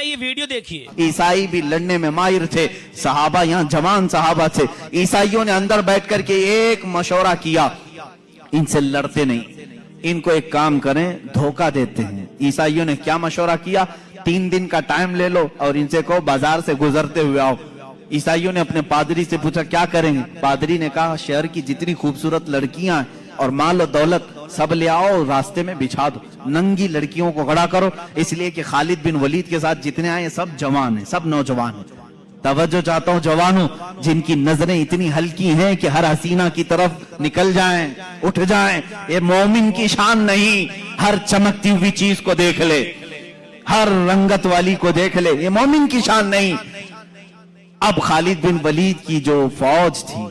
ये वीडियो देखिए। ईसाई भी लड़ने में माहिर थे, सहाबा यहाँ जवान सहाबा थे। ईसाइयों ने अंदर बैठ करके एक मशवरा किया, इनसे लड़ते नहीं, इनको एक काम करें, धोखा देते हैं। ईसाइयों ने क्या मशवरा किया, 3 दिन का टाइम ले लो और इनसे कहो बाजार से गुजरते हुए आओ। ईसाइयों ने अपने पादरी से पूछा क्या करेंगे? पादरी ने कहा शहर की जितनी खूबसूरत लड़कियां और माल और दौलत सब ले आओ, रास्ते में बिछा दो, नंगी लड़कियों को खड़ा करो, इसलिए कि खालिद बिन वलीद के साथ जितने आए सब जवान हैं, सब नौजवान हैं। तवज्जो चाहता हूं जवानों, जिनकी नजरें इतनी हल्की हैं कि हर हसीना की तरफ निकल जाएं, उठ जाएं, ये मोमिन की शान नहीं। हर चमकती हुई चीज को देख ले, हर रंगत वाली को देख ले, ये मोमिन की शान नहीं। अब खालिद बिन वलीद की जो फौज थी,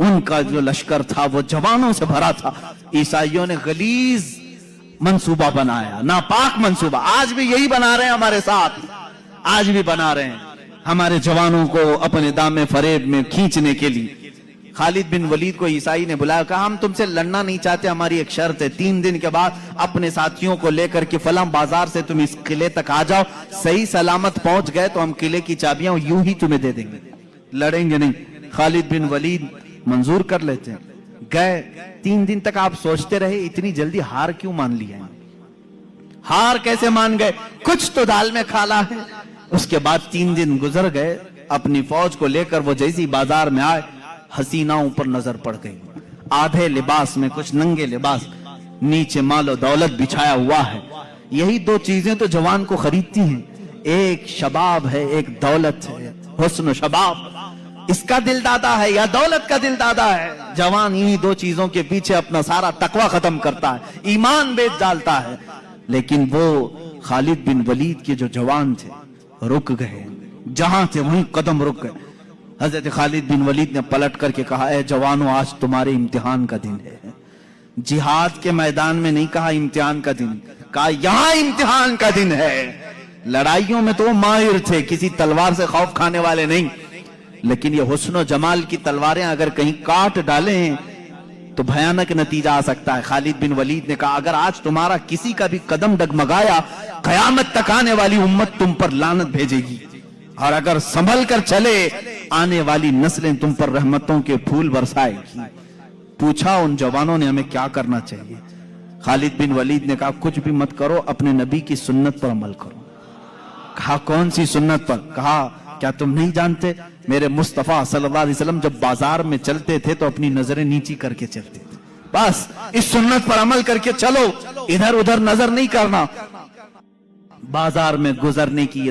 उनका जो लश्कर था वो जवानों से भरा था। ईसाइयों ने गलीज मंसूबा बनाया, नापाक मंसूबा। आज भी यही बना रहे हैं हमारे साथ, आज भी बना रहे हैं हमारे जवानों को अपने दामे फरेब में खींचने के लिए। खालिद बिन वलीद को ईसाई ने बुलाया, कहा हम तुमसे लड़ना नहीं चाहते, हमारी एक शर्त है, 3 दिन के बाद अपने साथियों को लेकर के फलां बाजार से तुम इस किले तक आ जाओ, सही सलामत पहुंच गए तो हम किले की चाबियां यूं ही तुम्हें दे देंगे, लड़ेंगे नहीं। खालिद बिन वलीद मंजूर कर लेते हैं, गए। 3 दिन तक आप सोचते रहे इतनी जल्दी हार क्यों मान लिया है? हार कैसे मान गए? कुछ तो दाल में खाला है। उसके बाद 3 दिन गुजर गए, अपनी फौज को लेकर वो जैसी बाजार में आए, हसीनाओं पर नजर पड़ गई, आधे लिबास में, कुछ नंगे लिबास, नीचे मालो दौलत बिछाया हुआ है। यही 2 चीजें तो जवान को खरीदती हैं, एक शबाब है, एक दौलत है। हुस्न शबाब, इसका दिल दादा है या दौलत का दिल दादा है? जवान इन्हीं 2 चीजों के पीछे अपना सारा तकवा खत्म करता है, ईमान बेच डालता है। लेकिन वो खालिद बिन वलीद के जो जवान थे रुक गए, जहां थे वहीं कदम रुक गए। हजरत खालिद बिन वलीद ने पलट करके कहा, ए जवानों, आज तुम्हारे इम्तिहान का दिन है। जिहाद के मैदान में नहीं कहा इम्तिहान का दिन, कहा यहां इम्तिहान का दिन है। लड़ाइयों में तो माहिर थे, किसी तलवार से खौफ खाने वाले नहीं, लेकिन ये हुस्न जमाल की तलवारें अगर कहीं काट डालें तो भयानक नतीजा आ सकता है। खालिद बिन वलीद ने कहा अगर आज तुम्हारा किसी का भी कदम डगमगाया, कयामत तक आने वाली उम्मत तुम पर लानत भेजेगी, और अगर संभल कर चले आने वाली नस्लें तुम पर रहमतों के फूल बरसाएगी। पूछा उन जवानों ने हमें क्या करना चाहिए? खालिद बिन वलीद ने कहा कुछ भी मत करो, अपने नबी की सुन्नत पर अमल करो। कहा कौन सी सुन्नत पर? कहा क्या तुम नहीं जानते मेरे मुस्तफा सल्लल्लाहु अलैहि वसल्लम जब बाजार में चलते थे तो अपनी नजरें नीची करके चलते थे? बस इस सुन्नत पर अमल करके चलो, इधर उधर नजर नहीं करना। बाजार में गुजरने की